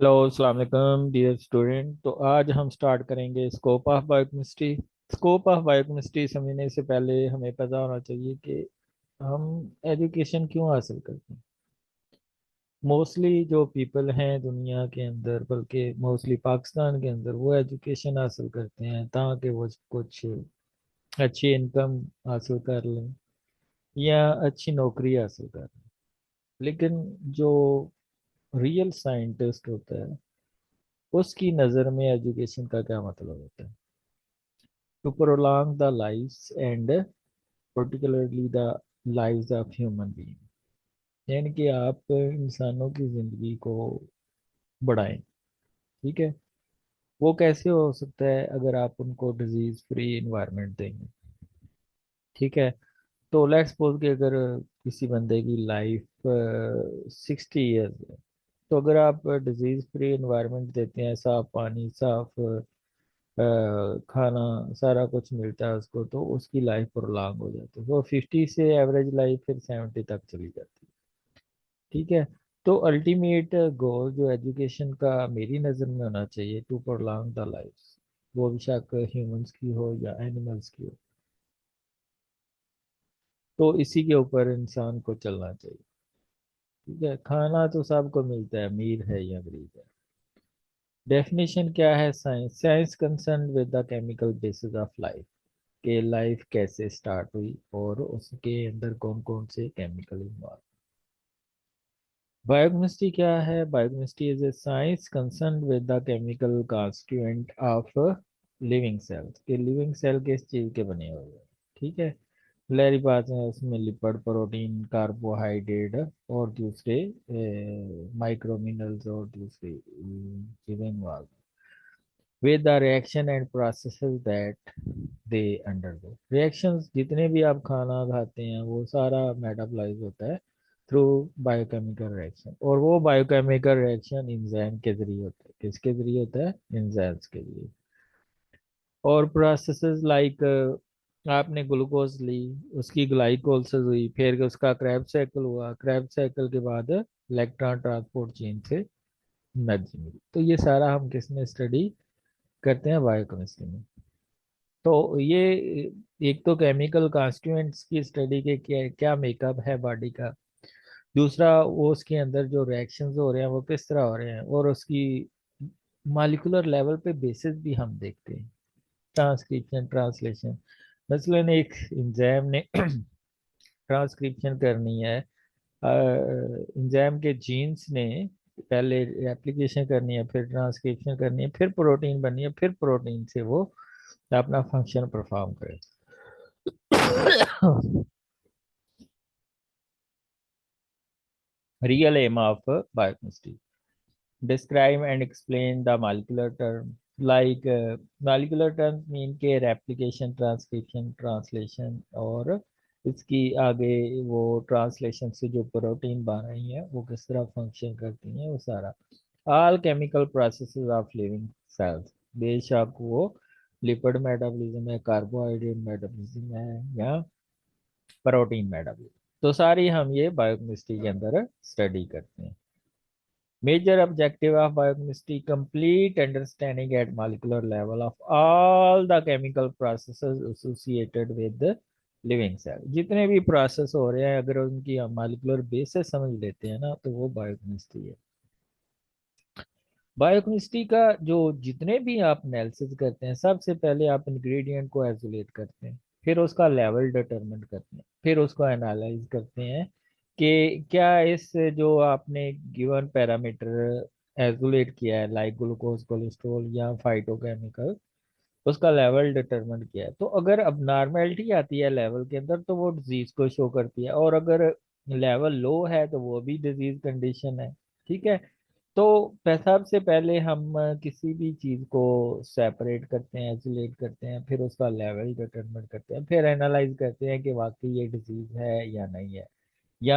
Hello अस्सलाम वालेकुम dear student. तो आज हम स्टार्ट करेंगे scope of biochemistry. Scope of biochemistry समझने से पहले हमें पता होना चाहिए कि हम एजुकेशन क्यों हासिल करते हैं। मोस्टली जो पीपल हैं दुनिया के अंदर, बल्कि मोस्टली पाकिस्तान के अंदर, वो एजुकेशन हासिल करते हैं ताकि वो कुछ अच्छी इनकम हासिल कर लें या अच्छी नौकरी हासिल कर लें। लेकिन जो रियल साइंटिस्ट होता है उसकी नज़र में एजुकेशन का क्या मतलब होता है? To prolong the lives and particularly the lives of human being, यानी कि आप इंसानों की जिंदगी को बढ़ाएं। ठीक है। वो कैसे हो सकता है? अगर आप उनको डिजीज फ्री इन्वायरमेंट देंगे। ठीक है। तो लेट्स सपोज कि अगर किसी बंदे की लाइफ 60 ईयर्स है, तो अगर आप डिजीज फ्री इन्वायरमेंट देते हैं, साफ पानी, साफ खाना, सारा कुछ मिलता है उसको, तो उसकी लाइफ प्रोलॉन्ग हो जाती है। वो 50 से एवरेज लाइफ फिर 70 तक चली जाती है। ठीक है। तो अल्टीमेट गोल जो एजुकेशन का मेरी नज़र में होना चाहिए, टू प्रोलॉन्ग द लाइफ, वो बेशक ह्यूमंस की हो या एनिमल्स की हो, तो इसी के ऊपर इंसान को चलना चाहिए। ठीक है। खाना तो सबको मिलता है, अमीर है या गरीब है। डेफिनेशन क्या है? Science science concern with the chemical basis of life, के लाइफ कैसे स्टार्ट हुई और उसके अंदर कौन कौन से केमिकल इन्वॉल्व। बायोकेमिस्ट्री क्या है? Biochemistry is a science concern with the chemical constituent of living cells, के लिविंग सेल किस चीज के बने हुए हैं। ठीक है। लहरी बात है, उसमें लिपिड, प्रोटीन, कार्बोहाइड्रेट और दूसरे माइक्रो मिनरल्स और दूसरी चीजें involve with the reaction and processes that they undergo। Reactions जितने भी आप खाना खाते हैं वो सारा मेटाबॉलाइज होता है थ्रू बायोकेमिकल रिएक्शन, और वो बायोकेमिकल रिएक्शन एंजाइम के जरिए होता है। किसके जरिए होता है? एंजाइम्स के जरिए। और प्रोसेसेस लाइक आपने ग्लूकोज ली, उसकी ग्लाइकोलिसिस हुई, फिर उसका क्रैब साइकिल हुआ, क्रैब साइकिल के बाद इलेक्ट्रॉन ट्रांसपोर्ट चेन से एनर्जी मिली। तो ये सारा हम किस में स्टडी करते हैं? बायोकेमिस्ट्री में। तो ये एक तो केमिकल कॉन्स्टिट्यूएंट्स की स्टडी के क्या क्या मेकअप है बॉडी का। दूसरा, वो उसके अंदर जो रिएक्शंस हो रहे हैं वो किस तरह हो रहे हैं, और उसकी मॉलिक्यूलर लेवल पे बेसिस भी हम देखते हैं। Transcription, translation. मसलन एक एंजाइम ने ट्रांसक्रिप्शन करनी है, एंजाइम के जीन्स ने पहले एप्लीकेशन करनी है, फिर ट्रांसक्रिप्शन करनी है, फिर प्रोटीन बननी है, फिर प्रोटीन से वो अपना फंक्शन परफॉर्म करे। Real aim of biochemistry: describe and explain the molecular term. Like molecular terms mean के replication, transcription, translation, और इसकी आगे वो ट्रांसलेशन से जो प्रोटीन बन रही है वो किस तरह फंक्शन करती हैं, वो सारा। All chemical processes of living cells, बेशक वो लिपिड मेटाबॉलिज्म है, कार्बोहाइड्रेट मेटाबॉलिज्म है या प्रोटीन मेटाबॉलिज्म, तो सारी हम ये बायोकेमिस्ट्री के अंदर स्टडी करते हैं। Major objective of biochemistry: complete understanding at molecular level of all the chemical processes associated with the living cell। जितने भी प्रोसेस हो रहे हैं अगर उनकी हम मॉलिक्यूलर बेसिस समझ लेते हैं ना, तो वो बायोकेमिस्ट्री है। बायोकेमिस्ट्री का जो जितने भी आप एनालिसिस करते हैं, सबसे पहले आप इंग्रेडिएंट को आइसोलेट करते हैं, फिर उसका लेवल डिटरमिन करते हैं, फिर उसको एनालाइज करते हैं कि क्या इस जो आपने गिवन पैरामीटर आइसोलेट किया है, लाइक ग्लूकोज, कोलेस्ट्रॉल या फाइटोकेमिकल, उसका लेवल डिटरमिन किया है। तो अगर अब नॉर्मेलिटी आती है लेवल के अंदर तो वो डिजीज को शो करती है, और अगर लेवल लो है तो वो भी डिजीज कंडीशन है। ठीक है। तो सबसे पहले हम किसी भी चीज को सेपरेट करते हैं, आइसोलेट करते हैं, फिर उसका लेवल डिटरमिन करते हैं, फिर एनालाइज करते हैं कि वाकई ये डिजीज है या नहीं है। या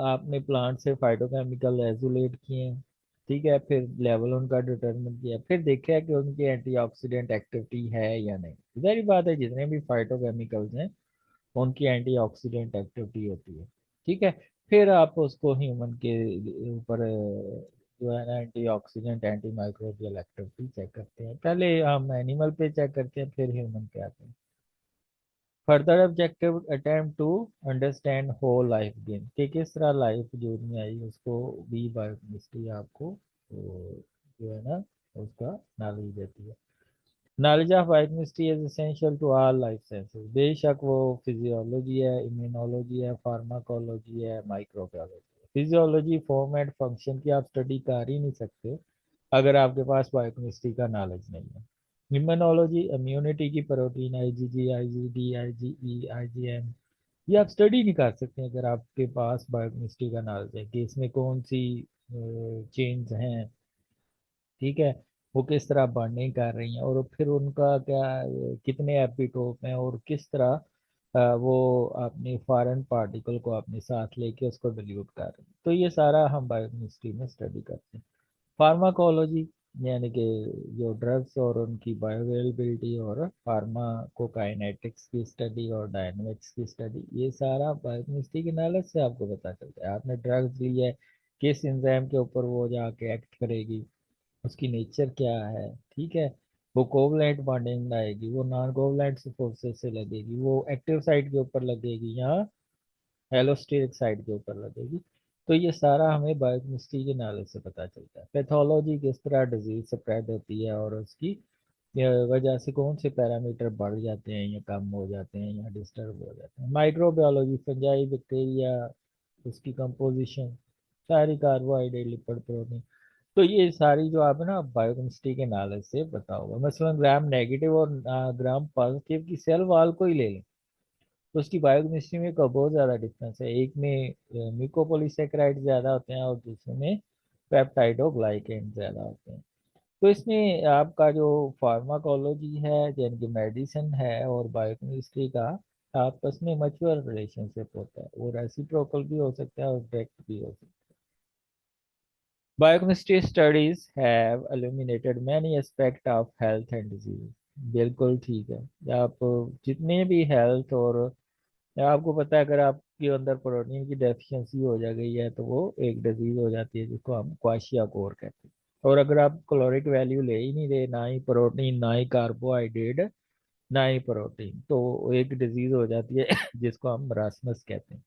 आपने प्लांट से फाइटोकेमिकल आइसोलेट किए हैं, ठीक है, फिर लेवल उनका डिटरमिन किया, फिर देखा है कि उनकी एंटीऑक्सीडेंट एक्टिविटी है या नहीं। जाहिर बात है जितने भी फाइटोकेमिकल्स हैं उनकी एंटीऑक्सीडेंट एक्टिविटी होती है। ठीक है। फिर आप उसको ह्यूमन के ऊपर जो है ना antioxidant anti microbial activity check करते हैं। पहले हम एनिमल पे चेक करते हैं, फिर ह्यूमन पे आते हैं। Further objective attempt to understand whole life gain, कि किस तरह लाइफ जो में आई उसको भी बायोकेमिस्ट्री आपको जो है ना उसका नॉलेज देती है। Knowledge of biochemistry is essential to all life sciences, बेशक वो फिजियोलॉजी है, इम्यूनोलॉजी है, फार्माकोलॉजी है, माइक्रोबायोलॉजी है। फिजियोलॉजी फॉर्म एंड फंक्शन की आप स्टडी कर ही नहीं सकते अगर आपके पास बायोकेमिस्ट्री का नॉलेज नहीं है। इम्यूनोलॉजी इम्यूनिटी की, protein IgG, IgD, IgE, IgM, ये आप स्टडी नहीं कर सकते अगर आपके पास बायोकेमिस्ट्री का नॉलेज है कि इसमें कौन सी चेंज हैं, ठीक है, वो किस तरह बॉन्डिंग कर रही हैं, और फिर उनका क्या कितने एपिटोप हैं, और किस तरह वो अपने फॉरेन पार्टिकल को अपने साथ लेके उसको डिल्यूट कर रहे हैं। तो ये सारा हम बायोकेमिस्ट्री में स्टडी करते हैं। फार्माकोलॉजी यानी कि जो ड्रग्स और उनकी बायोअवेलेबिलिटी और फार्माकोकाइनेटिक्स की स्टडी और डायनेमिक्स की स्टडी, ये सारा बायोकेमिस्ट्री के नॉलेज से आपको पता चलता है। आपने ड्रग्स ली है, किस एंजाइम के ऊपर वो जाके एक्ट करेगी, उसकी नेचर क्या है, ठीक है, वो कोवलेंट बॉन्डिंग लाएगी, वो नॉन कोवलेंट फोर्सेस से लगेगी, वो एक्टिव साइट के ऊपर लगेगी या एलोस्टेरिक साइड के ऊपर लगेगी। तो ये सारा हमें बायोकेमिस्ट्री के नॉलेज से पता चलता है। पैथोलॉजी किस तरह डिजीज स्प्रेड होती है और उसकी वजह से कौन से पैरामीटर बढ़ जाते हैं या कम हो जाते हैं या डिस्टर्ब हो जाते हैं। माइक्रोबायोलॉजी फंजाई, बैक्टीरिया, उसकी कंपोजिशन, सारी कार्बोहाइड्रेट, लिपिड, प्रोटीन। तो ये सारी जो आप है ना बायोकेमिस्ट्री के नॉलेज से पता होगा। मसलन ग्राम नेगेटिव और ग्राम पॉजिटिव की सेल वाल को ही ले लें, तो उसकी बायोकेमिस्ट्री में का बहुत ज़्यादा डिफरेंस है। एक में म्यूकोपॉलीसेकेराइड ज़्यादा होते हैं और दूसरे में पेप्टाइडोग्लाइकेन ज़्यादा होते हैं। तो इसमें आपका जो फार्माकोलॉजी है यानी कि मेडिसिन है और बायोकेमिस्ट्री का आपस में मच्योर रिलेशनशिप होता है, वो रेसिप्रोकल भी हो सकता है और डायरेक्ट भी हो सकता है। Biochemistry studies have illuminated many aspect of health and disease, बिल्कुल ठीक है। आप जितने भी हेल्थ और आपको पता है, अगर आपके अंदर प्रोटीन की डेफिशिएंसी हो जा गई है तो वो एक डिजीज हो जाती है जिसको हम क्वाशियाकोर कहते हैं। और अगर आप कैलोरिक वैल्यू ले ही नहीं रहे, ना ही प्रोटीन ना ही कार्बोहाइड्रेट ना ही प्रोटीन, तो एक डिजीज हो जाती है जिसको हम मरासमस कहते हैं।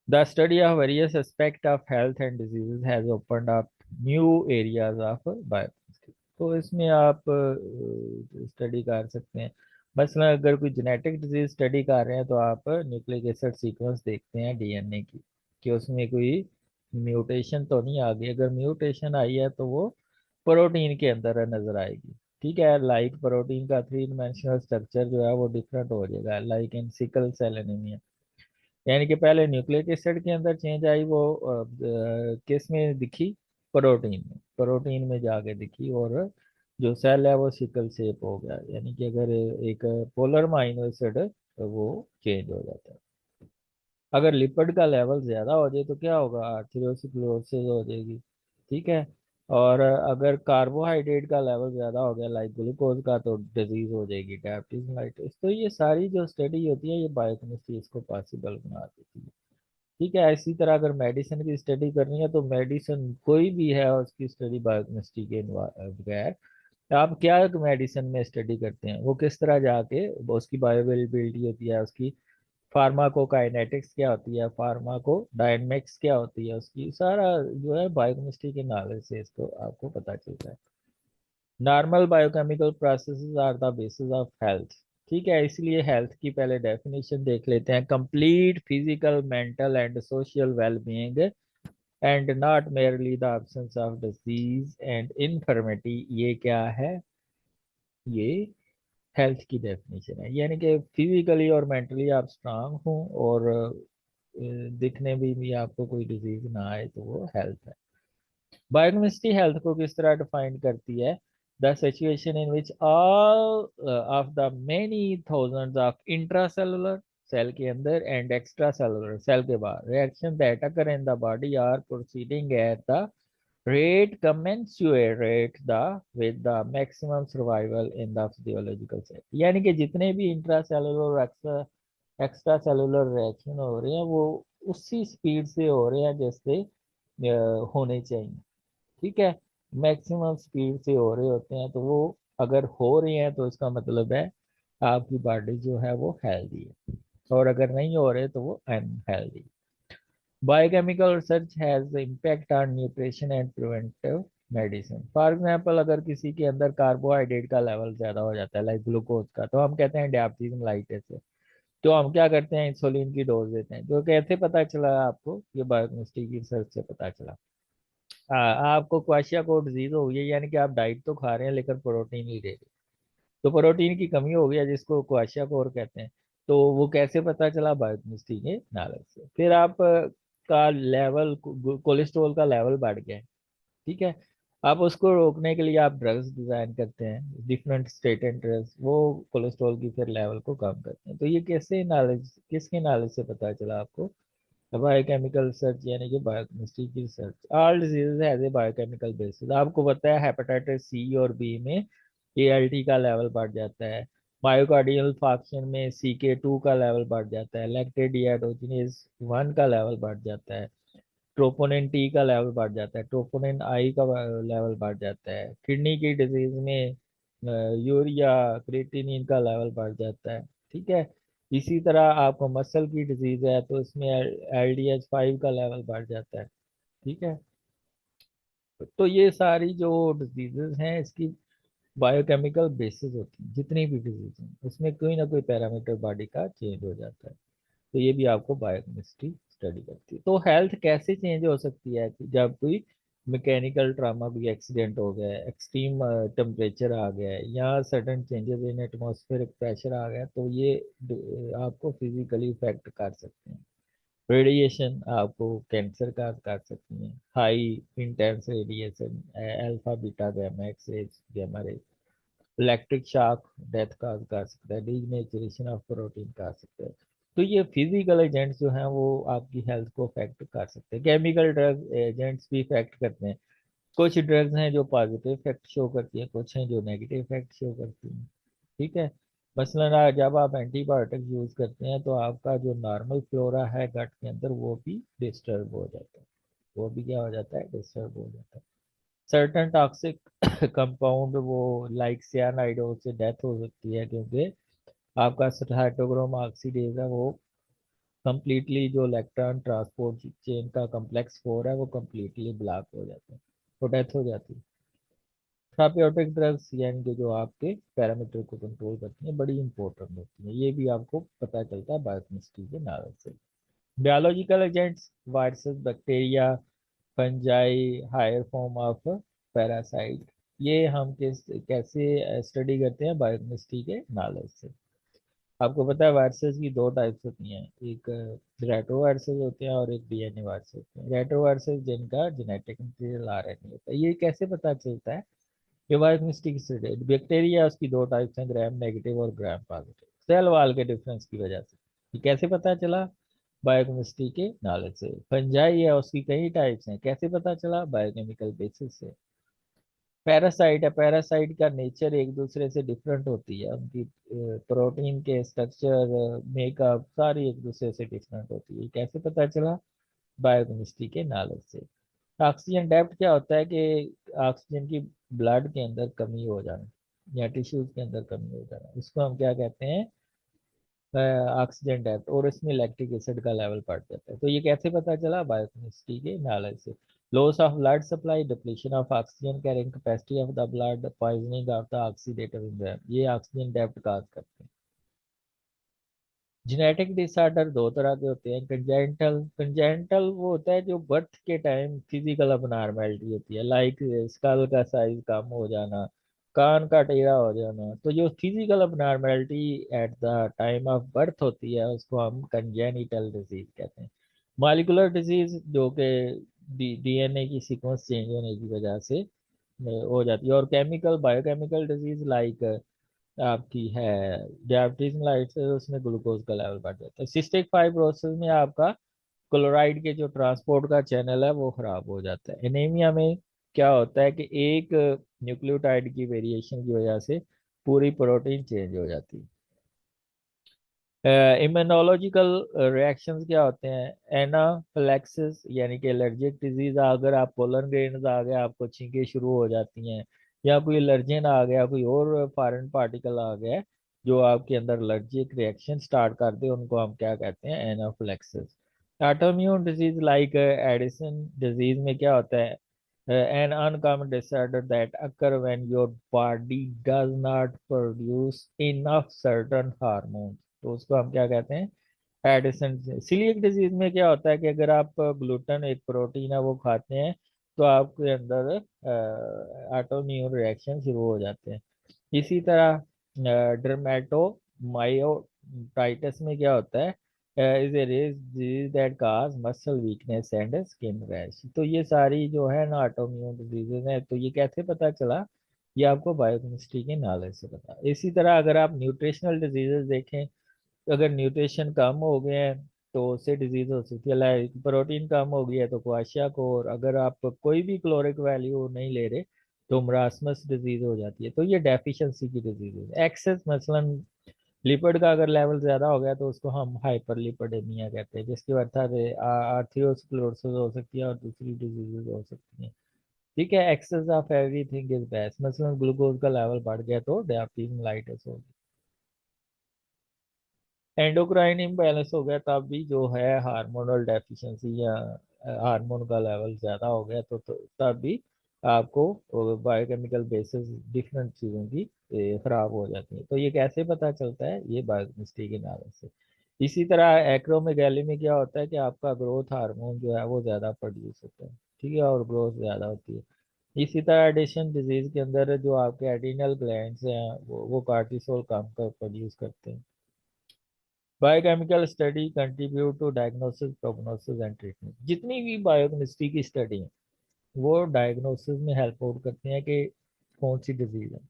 The study of various aspects of health and diseases has opened up new areas of biochemistry। तो इसमें आप स्टडी कर सकते हैं। मसलन अगर कोई जेनेटिक डिजीज स्टडी कर रहे हैं तो आप न्यूक्लिक एसिड सीक्वेंस देखते हैं डीएनए की कि उसमें कोई म्यूटेशन तो नहीं आ गई। अगर म्यूटेशन आई है तो वो प्रोटीन के अंदर नजर आएगी, ठीक है। लाइक प्रोटीन का थ्री डायमेंशनल स्ट्रक्चर जो है वो डिफरेंट हो जाएगा, like in sickle cell anaemia. यानी कि पहले न्यूक्लिक एसिड के अंदर चेंज आई, वो किस में दिखी, प्रोटीन में, प्रोटीन में जाके दिखी, और जो सेल है वो सिकल शेप हो गया। यानी कि अगर एक पोलर अमीनो एसिड वो चेंज हो जाता है। अगर लिपिड का लेवल ज्यादा हो जाए तो क्या होगा, आर्थेरोस्क्लेरोसिस हो जाएगी, ठीक है। और अगर कार्बोहाइड्रेट का लेवल ज्यादा हो गया लाइक ग्लूकोज का तो डिजीज हो जाएगी डायबिटीज मेलिटस। तो ये सारी जो स्टडी होती है ये बायोकेमिस्ट्री इसको पॉसिबल बना देती है, ठीक है। इसी तरह अगर मेडिसिन की स्टडी करनी है तो मेडिसिन कोई भी है उसकी स्टडी बायोकेमिस्ट्री के बगैर, आप क्या मेडिसिन में स्टडी करते हैं, वो किस तरह जाके वो उसकी बायोअवेलेबिलिटी होती है, उसकी फार्माकोकाइनेटिक्स क्या होती है, फार्माको डायनेमिक्स क्या होती है, उसकी सारा जो है बायोकेमिस्ट्री के नॉलेज से इसको आपको पता चलता है। Normal biochemical processes are the basis of health, ठीक है। इसलिए हेल्थ की पहले डेफिनेशन देख लेते हैं। Complete physical, mental and social wellbeing and not merely the absence of disease and infirmity, ये क्या है, ये हेल्थ की डेफिनेशन है। यानी कि फिजिकली और मेंटली आप स्ट्रांग हो और दिखने भी आपको कोई डिजीज ना आए, तो वो हेल्थ है। बायोकेमिस्ट्री हेल्थ को किस तरह डिफाइन करती है, the situation in which all of the many thousands of intracellular, cell के अंदर, एंड एक्स्ट्रा सेलुलर, सेल के बाहर, reaction that occur in the body are proceeding at the rate commensurate the with the maximum survival in the physiological set। यानी कि जितने भी intra cellular extra cellular reaction हो रहे हैं वो उसी स्पीड से हो रहे हैं जैसे होने चाहिए। ठीक है, मैक्सिमम स्पीड से हो रहे होते हैं, तो वो अगर हो रही हैं तो इसका मतलब है आपकी बॉडी जो है वो हेल्दी है, और अगर नहीं हो रहे तो वो unhealthy. Biochemical research has impact on nutrition and preventive medicine. For example, अगर किसी के अंदर कार्बोहाइड्रेट का लेवल ज्यादा हो जाता है, लाइक ग्लूकोज का, तो हम कहते हैं डायबिटीज मेलाइटस है। तो हम क्या करते हैं, इंसुलिन की डोज देते हैं। तो कैसे पता चला आपको, ये बायोकेमिस्ट्री की रिसर्च से पता चला। आपको क्वाशियाकोर डिजीज हो गई है, यानी कि आप डाइट तो खा रहे हैं लेकिन प्रोटीन नहीं ले रहे, तो प्रोटीन की कमी हो गई है, जिसको क्वाशियाकोर कहते हैं। तो वो कैसे पता चला, बायोकेमिस्ट्री के नॉलेज से। फिर आप का लेवल, कोलेस्ट्रॉल का लेवल बढ़ गया है, ठीक है, आप उसको रोकने के लिए आप ड्रग्स डिजाइन करते हैं, डिफरेंट स्टेटेंट ड्रग्स, वो कोलेस्ट्रॉल की फिर लेवल को कम करते हैं। तो ये कैसे नॉलेज, किसके नॉलेज से पता चला आपको, बायोकेमिकल रिसर्च, यानी कि बायोकेमिस्ट्री की research. All disease has a biochemical basis. आपको पता है हेपेटाइटिस सी और बी में एएलटी का लेवल बढ़ जाता है, मायोकार्डियल फंक्शन में CK2 का लेवल बढ़ जाता है, लैक्टेट डिहाइड्रोजिनेज 1 का लेवल बढ़ जाता है, ट्रोपोनिन टी का लेवल बढ़ जाता है, ट्रोपोनिन आई का लेवल बढ़ जाता है, किडनी की डिजीज में यूरिया क्रिएटिनिन का लेवल बढ़ जाता है। ठीक है, इसी तरह आपको मसल की डिजीज है तो इसमें LDH5 का लेवल बढ़ जाता है। ठीक है, तो ये सारी जो डिजीजेस हैं इसकी बायोकेमिकल बेसिस होती है, जितनी भी डिजीज हैं उसमें कोई ना कोई पैरामीटर बॉडी का चेंज हो जाता है। तो ये भी आपको बायोकेमिस्ट्री स्टडी करती है। तो हेल्थ कैसे चेंज हो सकती है कि जब कोई मैकेनिकल ट्रामा, भी एक्सीडेंट हो गया है, एक्सट्रीम टेम्परेचर आ गया है, या sudden changes in atmospheric pressure आ गया है, तो ये आपको फिजिकली इफेक्ट कर सकते हैं। रेडिएशन आपको कैंसर का कर सकती है, high intense radiation, alpha beta gamma X rays, gamma rays, electric shock death cause कर सकता है, डीजनरेशन ऑफ प्रोटीन कर सकता है। तो ये फिजिकल एजेंट्स जो हैं वो आपकी हेल्थ को अफेक्ट कर सकते हैं। केमिकल ड्रग एजेंट्स भी इफेक्ट करते हैं। कुछ ड्रग्स हैं जो पॉजिटिव इफेक्ट शो करती हैं, कुछ हैं जो नेगेटिव इफेक्ट शो करती हैं। ठीक है, मसलन जब आप एंटीबायोटिक यूज करते हैं तो आपका जो नॉर्मल फ्लोरा है गट के अंदर वो भी डिस्टर्ब हो जाता है, वो भी क्या हो जाता है, डिस्टर्ब हो जाता है। सर्टन टॉक्सिक कंपाउंड वो लाइक सियानाइडो से डेथ हो सकती है, क्योंकि आपका साइटोक्रोम ऑक्सीडेज है वो कंप्लीटली, जो इलेक्ट्रॉन ट्रांसपोर्ट चेन का कम्प्लेक्स 4 है वो कंप्लीटली ब्लॉक हो जाता है, तो डेथ हो जाती है। थेराप्यूटिक ड्रग्स, यानी कि जो आपके पैरामीटर को कंट्रोल करती हैं, बड़ी इंपॉर्टेंट होती हैं। ये भी आपको पता चलता है बायोकेमिस्ट्री के नॉलेज से। Biological agents, viruses, bacteria, fungi, higher form of parasite, ये हम कैसे स्टडी करते हैं, बायोकेमिस्ट्री के नॉलेज से। आपको पता है वायरसेस की दो टाइप्स होती हैं, एक रेट्रो वायरसेस होते हैं और एक DNA वायरसेस होते हैं। रेट्रो वायरसेस जिनका जेनेटिक मटेरियल RNA होता है। ये कैसे पता चलता है, ये बायोकेमिस्ट्री से। बैक्टीरिया, उसकी दो टाइप्स हैं, ग्राम नेगेटिव और ग्राम पॉजिटिव, सेल वाल के डिफरेंस की वजह से। ये कैसे पता चला, बायोकेमिस्ट्री के नॉलेज से। फंजाई है, उसकी कई टाइप्स हैं, कैसे पता चला, बायोकेमिकल बेसिस से। पैरासाइट है, पैरासाइट का नेचर एक दूसरे से डिफरेंट होती है, उनकी प्रोटीन के स्ट्रक्चर, मेकअप सारी एक दूसरे से डिफरेंट होती है, कैसे पता चला, बायोकेमिस्ट्री के नॉलेज से। ऑक्सीजन डेप्थ क्या होता है कि ऑक्सीजन की ब्लड के अंदर कमी हो जाना या टिश्यूज के अंदर कमी हो जाना, इसको हम क्या कहते हैं, ऑक्सीजन डेप्थ, और इसमें लैक्टिक एसिड का लेवल बढ़ जाता है। तो ये कैसे पता चला, बायोकेमिस्ट्री के नॉलेज से। Loss of blood supply, depletion of oxygen carrying capacity of the blood, poisoning of the oxidative enzyme, ये ऑक्सीजन डेप्थ काज करते हैं। जेनेटिक डिसऑर्डर दो तरह के होते हैं, कंजेंटल, कंजेंटल वो होता है जो बर्थ के टाइम फिजिकल अबनॉर्मेलिटी होती है, लाइक स्कल का साइज कम हो जाना, कान का टेढ़ा हो जाना। तो जो physical abnormality at the time of birth होती है उसको हम कंजेनिटल डिजीज कहते हैं। मॉलिकुलर डिजीज जो कि DNA की सीक्वेंस चेंज होने की वजह से हो जाती है। और केमिकल, बायोकेमिकल डिजीज लाइक आपकी है डायबिटीज मेलाइट्स, उसमें ग्लूकोज का लेवल बढ़ जाता है। सिस्टिक फाइब्रोसिस में आपका क्लोराइड के जो ट्रांसपोर्ट का चैनल है वो खराब हो जाता है। एनीमिया में क्या होता है कि एक न्यूक्लियोटाइड की वेरिएशन की वजह से पूरी प्रोटीन चेंज हो जाती है। इम्यूनोलॉजिकल रिएक्शंस क्या होते हैं? एनाफिलैक्सिस यानी कि एलर्जिक डिजीज, अगर आप पोलन ग्रेन्स आ गए, आपको छींकें शुरू हो जाती हैं, या कोई एलर्जन आ गया, कोई और फॉरेन पार्टिकल आ गया जो आपके अंदर एलर्जिक रिएक्शन स्टार्ट कर दे, उनको हम क्या कहते हैं? Anaphylaxis. Autoimmune disease like Addison disease में क्या होता है? an uncommon disorder that occur when your body does not produce enough certain hormones, तो उसको हम क्या कहते हैं? एडिसन। सीलिएक डिजीज में क्या होता है कि अगर आप ग्लूटेन एक प्रोटीन है वो खाते हैं, तो आपके अंदर ऑटोइम्यून रिएक्शन शुरू हो जाते हैं। इसी तरह डर्मेटोमायोटाइटिस में क्या होता है? Is a rare disease that cause muscle weakness and skin rash. तो ये सारी जो है ना ऑटोइम्यून डिजीजेज हैं। तो ये कैसे पता चला? ये आपको बायोकेमिस्ट्री के नॉलेज से पता। इसी तरह अगर आप न्यूट्रिशनल डिजीजेज देखें, अगर न्यूट्रिशन कम हो गए हैं तो उससे डिजीज हो सकती है। लाइक प्रोटीन कम हो गया है तो क्वाशियाको, और अगर आप कोई भी क्लोरिक वैल्यू नहीं ले रहे तो मरासमस डिजीज हो जाती है। तो ये डेफिशिएंसी की डिजीज है। एक्सेस मसलन लिपिड का अगर लेवल ज्यादा हो गया तो उसको हम हाइपर लिपिडेमिया कहते हैं, जिसकी वजह से आर्थियोस्क्लेरोसिस हो सकती है और दूसरी डिजीजेज हो सकती हैं। ठीक है, excess of everything is best. मसलन ग्लूकोज का लेवल बढ़ गया तो डायबिटीज मेलाइटिस होगी। एंडोक्राइन इम्बैलेंस हो गया तब भी जो है हार्मोनल डेफिशिएंसी या हार्मोन का लेवल ज़्यादा हो गया तो तब भी आपको बायोकेमिकल बेसिस डिफरेंट चीज़ों की खराब हो जाती है। तो ये कैसे पता चलता है? ये बायोकेमिस्ट्री के नाम से। इसी तरह एक्रोमेगैली में क्या होता है कि आपका ग्रोथ हार्मोन जो है वो ज़्यादा प्रोड्यूस होता है। ठीक है, और ग्रोथ ज़्यादा होती है। इसी तरह एडिशन डिजीज के अंदर जो आपके एडिनल ग्लैंड्स हैं वो कार्टिसोल कम कर प्रोड्यूस करते हैं। Biochemical study contribute to diagnosis, prognosis and treatment. जितनी भी बायोकेमिस्ट्री की स्टडी है वो डायग्नोसिस में हेल्प आउट करती हैं कि कौन सी डिजीज है।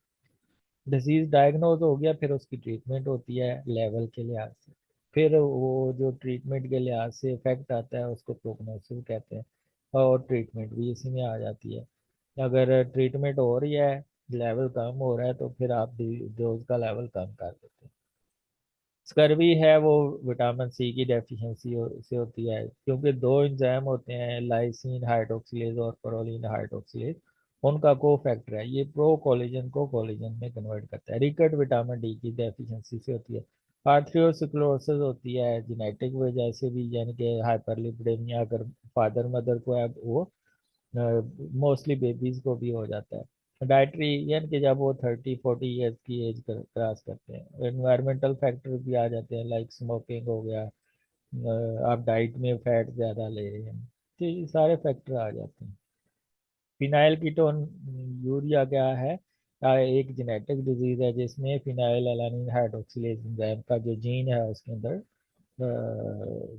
डिजीज डायग्नोज हो गया, फिर उसकी ट्रीटमेंट होती है लेवल के लिहाज से। फिर वो जो ट्रीटमेंट के लिहाज से इफेक्ट आता है उसको प्रोग्नोसिस कहते हैं, और ट्रीटमेंट भी इसी में आ जाती है। अगर ट्रीटमेंट हो रही है, लेवल कम हो रहा है, तो फिर आप डोज का लेवल कम कर देते हैं। स्कर्वी है वो विटामिन सी की डेफिशिएंसी से होती है, क्योंकि दो एंजाइम होते हैं, लाइसिन हाइड्रोक्सिलेज और प्रोलीन हाइड्रोक्सिलेज। उनका को फैक्टर है, ये प्रो कोलिजन को कोलिजन में कन्वर्ट करता है। रिकट विटामिन डी की डेफिशिएंसी से होती है। आर्थ्रियोस्क्लेरोसिस होती है जेनेटिक वजह से भी, यानी कि हाइपरलिपिडेमिया अगर फादर मदर को है वो मोस्टली बेबीज को भी हो जाता है। डाइटरी यानी कि जब वो 30-40 ईयर्स की एज क्रॉस करते हैं। एनवायरमेंटल फैक्टर भी आ जाते हैं, लाइक स्मोकिंग हो गया, आप डाइट में फैट ज़्यादा ले रहे हैं, तो ये सारे फैक्टर आ जाते हैं। फिनाइल कीटोन यूरिया क्या है? एक जेनेटिक डिजीज है जिसमें फिनाइल एलानिन हाइड्रोक्सिलेज एंजाइम का जो जीन है उसके अंदर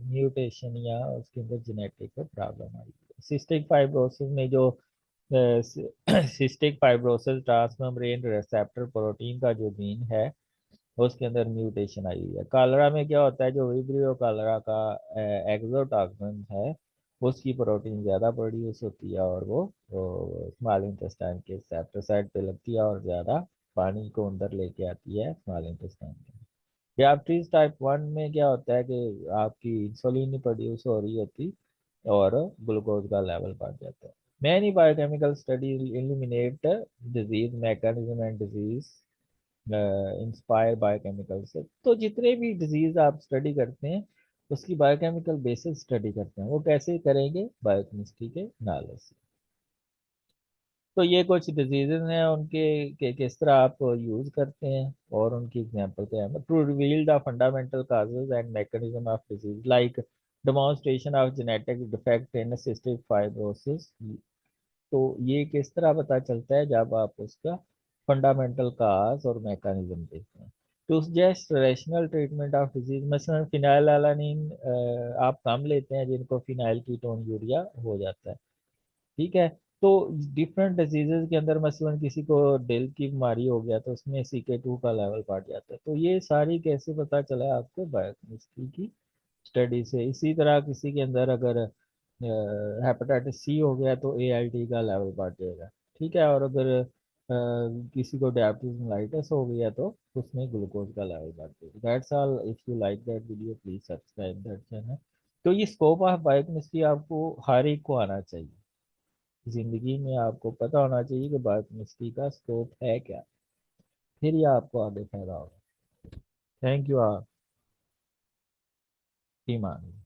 म्यूटेशन या उसके अंदर जेनेटिक प्रॉब्लम आई है। सिस्टिक फाइब्रोसिस में जो cystic fibrosis transmembrane receptor protein का जो जीन है उसके अंदर म्यूटेशन आई हुई है। कॉलरा में क्या होता है? जो विब्रियो कॉलरा का एक्सोटॉक्सिन है उसकी प्रोटीन ज़्यादा प्रोड्यूस होती है, और वो स्मॉल इंटेस्टाइन के सेप्टोसाइड पे लगती है और ज़्यादा पानी को अंदर लेके आती है स्मॉल इंटेस्टाइन के। डायबिटीज टाइप 1 में क्या होता है कि आपकी इंसुलिन प्रोड्यूस हो रही होती और ग्लूकोज का लेवल बढ़ जाता है। Many biochemical study illuminate disease mechanism and disease inspire biochemical से। तो जितने भी डिजीज आप स्टडी करते हैं उसकी बायोकेमिकल बेसिस स्टडी करते हैं। वो कैसे करेंगे? बायोकेमिस्ट्री के नॉलेज से। तो ये कुछ डिजीजेज हैं, उनके किस तरह आप यूज करते हैं और उनकी एग्जांपल क्या है? To reveal the fundamental causes and mechanism of disease like demonstration of genetic defect in cystic fibrosis. तो ये किस तरह पता चलता है? जब आप उसका फंडामेंटल काज और मैकेनिज्म देखते हैं। To suggest rational treatment of disease, मसलन फिनाइलएलानिन आप कम लेते हैं जिनको फिनाइल कीटोन यूरिया हो जाता है। ठीक है, तो डिफरेंट डिजीजेज के अंदर मसलन किसी को दिल की बीमारी हो गया तो उसमें CK2 का लेवल बढ़ जाता है। तो ये सारी कैसे पता चला आपको? बायोकेमिस्ट्री की स्टडी से। इसी तरह किसी के अंदर अगर हेपेटाइटिस C हो गया तो ALT का लेवल बढ़ जाएगा। ठीक है, और अगर किसी को डायबिटीज मेलाइटस हो गया तो उसमें ग्लूकोज का लेवल बढ़ जाएगा। That's all. If you like that video please subscribe that channel. तो ये स्कोप ऑफ बायोकेमिस्ट्री आपको हर एक को आना चाहिए। जिंदगी में आपको पता होना चाहिए कि बायोकेमिस्ट्री का स्कोप है क्या, फिर ये आपको आगे फायदा होगा। थैंक यू आप ईमान।